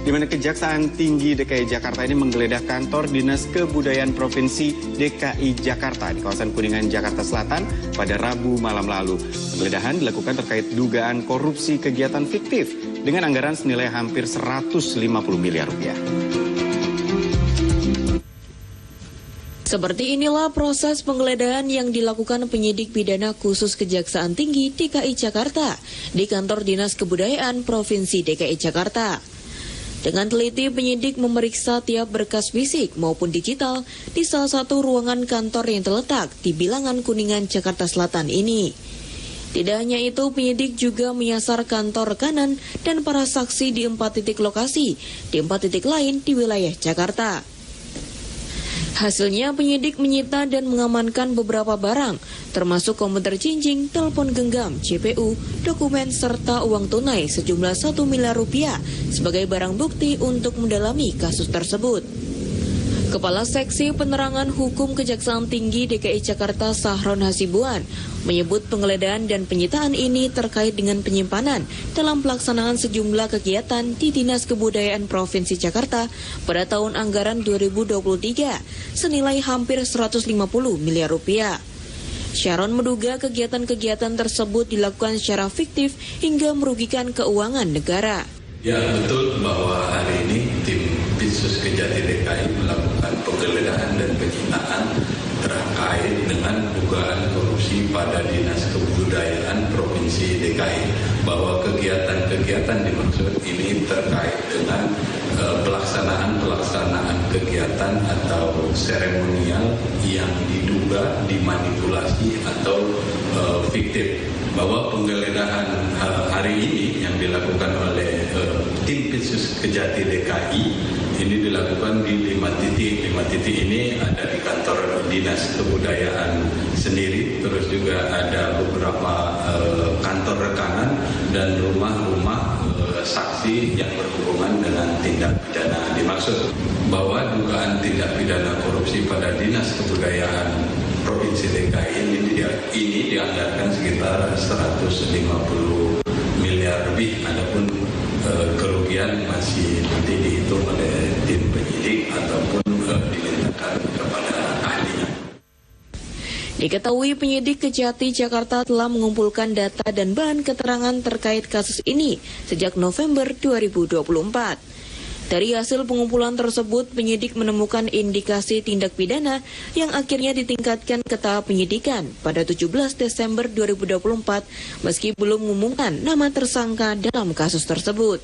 di mana Kejaksaan Tinggi DKI Jakarta ini menggeledah kantor Dinas Kebudayaan Provinsi DKI Jakarta di kawasan Kuningan, Jakarta Selatan pada Rabu malam lalu. Penggeledahan dilakukan terkait dugaan korupsi kegiatan fiktif dengan anggaran senilai hampir 150 miliar rupiah. Seperti inilah proses penggeledahan yang dilakukan penyidik pidana khusus Kejaksaan Tinggi DKI Jakarta di kantor Dinas Kebudayaan Provinsi DKI Jakarta. Dengan teliti penyidik memeriksa tiap berkas fisik maupun digital di salah satu ruangan kantor yang terletak di Bilangan Kuningan, Jakarta Selatan ini. Tidak hanya itu, penyidik juga menyasar kantor rekanan dan para saksi di 4 titik lokasi di 4 titik lain di wilayah Jakarta. Hasilnya penyidik menyita dan mengamankan beberapa barang, termasuk komputer cincin, telepon genggam, CPU, dokumen, serta uang tunai sejumlah 1 miliar rupiah sebagai barang bukti untuk mendalami kasus tersebut. Kepala Seksi Penerangan Hukum Kejaksaan Tinggi DKI Jakarta Sahron Hasibuan menyebut penggeledahan dan penyitaan ini terkait dengan penyimpanan dalam pelaksanaan sejumlah kegiatan di Dinas Kebudayaan Provinsi Jakarta pada tahun anggaran 2023 senilai hampir 150 miliar rupiah. Sharon menduga kegiatan-kegiatan tersebut dilakukan secara fiktif hingga merugikan keuangan negara. Ya, betul bahwa hari ini tim Dinsus Kejati DKI melakukan penggeledahan dan penyitaan terkait dengan dugaan korupsi pada Dinas Kebudayaan Provinsi DKI, bahwa kegiatan-kegiatan dimaksud ini terkait dengan pelaksanaan kegiatan atau seremonial yang diduga dimanipulasi atau fiktif. Bahwa penggeledahan hari ini yang dilakukan oleh tim Dinsus Kejati DKI ini dilakukan di 5 titik. 5 titik ini ada di kantor Dinas Kebudayaan sendiri, terus juga ada beberapa kantor rekanan dan rumah-rumah saksi yang berhubungan dengan tindak pidana dimaksud. Bahwa dugaan tindak pidana korupsi pada Dinas Kebudayaan Provinsi DKI ini dianggarkan sekitar 150 miliar lebih. Adapun kerugian masih nanti dihitung oleh tim penyidik ataupun dimintakan kepada ahlinya. Diketahui penyidik Kejati Jakarta telah mengumpulkan data dan bahan keterangan terkait kasus ini sejak November 2024. Dari hasil pengumpulan tersebut, penyidik menemukan indikasi tindak pidana yang akhirnya ditingkatkan ke tahap penyidikan pada 17 Desember 2024 meski belum mengumumkan nama tersangka dalam kasus tersebut.